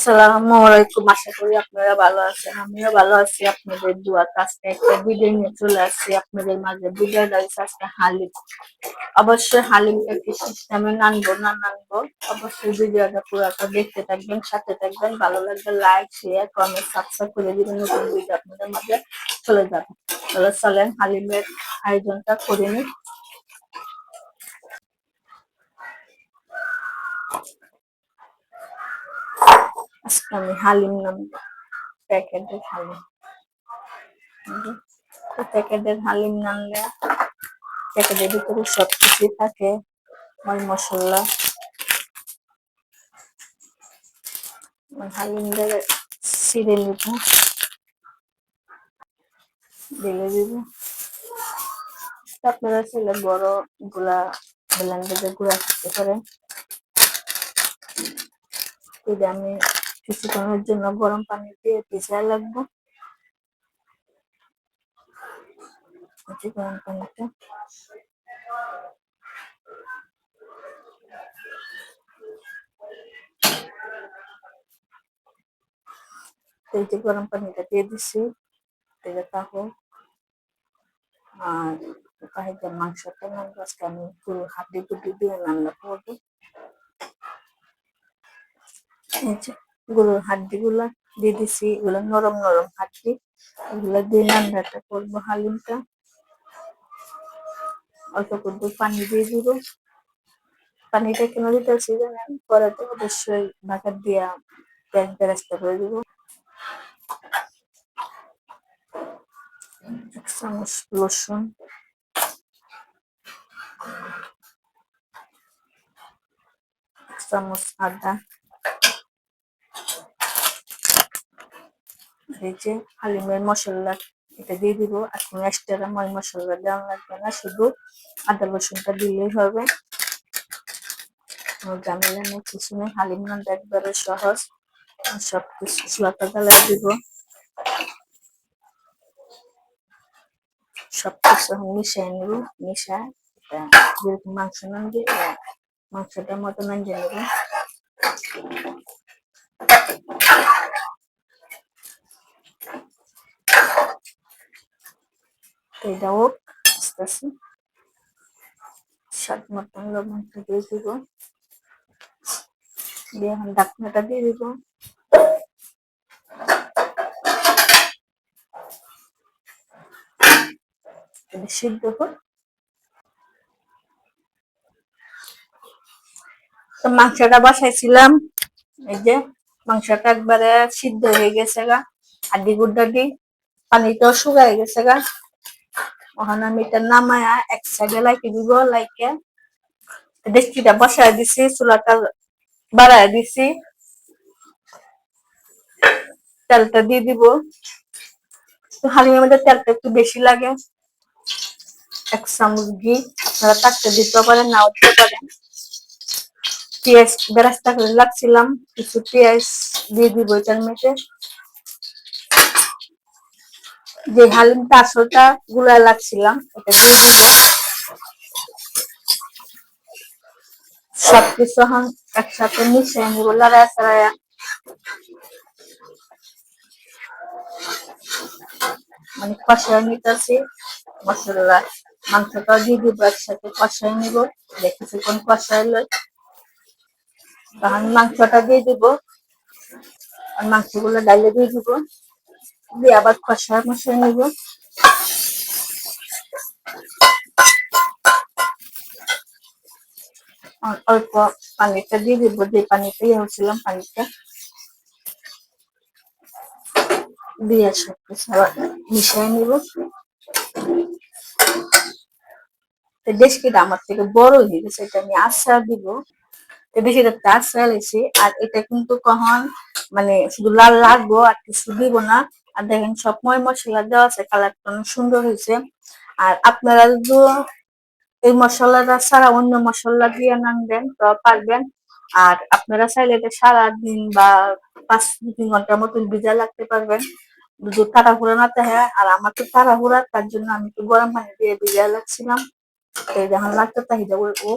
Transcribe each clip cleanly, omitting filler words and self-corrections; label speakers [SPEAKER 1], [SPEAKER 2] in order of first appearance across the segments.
[SPEAKER 1] আসসালামু আলাইকুম। আশা করি আপনারা ভালো আছেন, আমিও ভালো আছি। আপনাদের দোয়াতে আজকে একটা ভিডিও নিয়ে চলে আসছি আপনাদের মাঝে। ভিডিওটা হচ্ছে আজকে হালিম। অবশ্যই হালিমটা কি সিস্টেমে নানবো না নানবো, অবশ্যই ভিডিওটা পুরোটা দেখতে থাকবেন, সাথে থাকবেন। ভালো লাগবে লাইক শেয়ার কমেন্ট সাবস্ক্রাইব করে দিবেন। নতুন ভিডিও আপনাদের মাঝে চলে যাবে। তাহলে চলেন হালিমের আয়োজনটা করে নিই। আজকে আমি হালিম নামবো, প্যাকেটের হালিম। প্যাকেটের হালিম নামলে প্যাকেটের ভিতরে সবকিছুই থাকে, ময় মশলা। হালিম দিয়ে ছিঁড়ে নিব, ঢেলে দিব। আপনারা ছেলে বড় গুলা ব্লেন্ডারে গুঁড়া করতে পারেন। এটা আমি কিছুক্ষণের জন্য গরম পানি দিয়ে ভিজায় লাগবো। গরম পানিতে এই যে গরম পানিটা দিয়ে দিছি, এটা তাহলে আর পাহিতে মাংসটা নামবো। আজকে আমি পুরো হাড্ডি গুড্ডি দিয়ে রান্না করবো। এই যে গরুর হাড্ডি গুলা দিয়ে দিছি, এগুলো নরম নরম হাড্ডি, এগুলো দিয়ে রান্নাটা করবো হালিমটা। অল্প করে পানি দিয়ে দিব। পানিটা কেন দিতেছি জানেন? পরে অবশ্যই ঢাকা দিয়া পেঁয়াজ বেরেস্তা করে দিব। 1 চামচ রসুন, 1 চামচ আদা। এই যে হালিমের মশলা এটা দিয়ে দিব। আর কোনো এক্সট্রা মশলা দেওয়া লাগবে না, শুধু আদা রসুনটা দিলেই হবে। ঝামেলা নেই, কিছু নেই। হালিম রান্না একবারে সহজ। সবকিছু চুলাটা জ্বালাই দিব, সবকিছু মিশিয়ে নেব। মিশায় যেরকম মাংস নামবে মাংসটার মতো নামিয়ে নেব। এটা হোক আস্তে আস্তে। স্বাদ মতন লবণটা দিয়ে দিব, দিয়ে এখন ঢাকনাটা দিয়ে দিব। সিদ্ধ হোক। তো মাংসটা বসাইছিলাম, এই যে মাংসটা একবারে সিদ্ধ হয়ে গেছে গা, হাড্ডি গুড্ডাডি, পানিটাও শুকায় গেছে গা। এখন আমি এটা নামায়া এক সাইডে লাইকে দিব। লাইকে ডেকচিটা বসায় দিছি, চুলাটা বাড়ায় দিছি, তেলটা দিয়ে দিব। তো হালিমের মধ্যে তেলটা একটু বেশি লাগে। 1 চামচ ঘি, আপনারা তাকতে দিতে পারেন, নাও দিতে পারেন। পেঁয়াজ বেরেস্তা করে রাখছিলাম, কিছু পেঁয়াজ দিয়ে দিব এটার মধ্যে। যে হালিমটা আসলটা গুলা লাগছিলাম এটা দিয়ে দিব। সবকিছু এখন একসাথে মিশিয়ে নিব, লড়াইয়া চড়াইয়া। মানে কষায় নিতেছি মশলা, মাংসটা দিয়ে দিব একসাথে, কষায় নিব। কিছুক্ষণ কষাইলে তখন মাংসটা দিয়ে দিব। আর মাংসগুলো ডাইলে দিয়ে দিব, দিয়ে আবার কষায় মশাই নিব। অল্প পানিটা দিয়ে দিব, যে পানিটা হচ্ছিলাম পানিটা দিয়ে সবকিছু আবার মিশিয়ে নিব। ডেচকিটা আমার থেকে বড় হয়ে গেছে, এটা আমি আশ্রা দিব। বেশিটা আশ্রা লেছি। আর এটা কিন্তু কখন মানে শুধু লাল লাগবো আর কিছু দিব না। আর দেখেন সব মশলা দেওয়া আছে, কালারটা অনেক সুন্দর হয়েছে। আর আপনারা যদি এই মশলাটা ছাড়া অন্য মশলা দিয়ে নামবেন তো পারবেন। আর আপনারা চাইলে এটা সারাদিন বা 5-3 ঘন্টার মতন ভিজা রাখতে পারবেন, যদি তাড়াহুড়া না থাকে। আর আমার তো তাড়াহুড়া, তার জন্য আমি একটু গরম পানি দিয়ে ভিজা রাখছিলাম। এই যখন লাগতো তাহিদা ও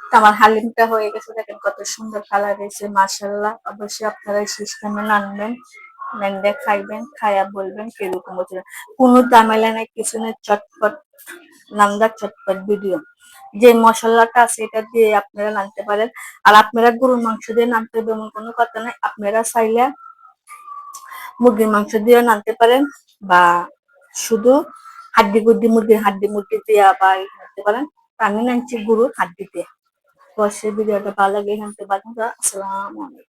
[SPEAKER 1] তো আমার হালিমটা হয়ে গেছে, দেখেন কত সুন্দর কালার হয়েছে, মাশাআল্লাহ। অবশ্যই আপনারা এই সিস্টেমে রাঁধবেন, রেঁধে খাইবেন, খাইয়া বলবেন কিরকম হচ্ছে। কোনো ঝামেলা নাই, কিছু নেই, চটপট নান্দা, চটপট ভিডিও। যে মশলাটা আছে এটা দিয়ে আপনারা রাঁধতে পারেন। আর আপনারা গরুর মাংস দিয়ে রাঁধতে হবে এমন কোনো কথা নাই, আপনারা চাইলে মুরগির মাংস দিয়ে রাঁধতে পারেন, বা শুধু হাড্ডি গুড্ডি, মুরগির হাড্ডি মুরগি দিয়ে বা রাঁধতে পারেন। আমি রাঁধছি গরুর হাড্ডি দিয়ে। তো ভিডিওটা ভালো লাগে, জানতে পারেন। আসসালামু আলাইকুম।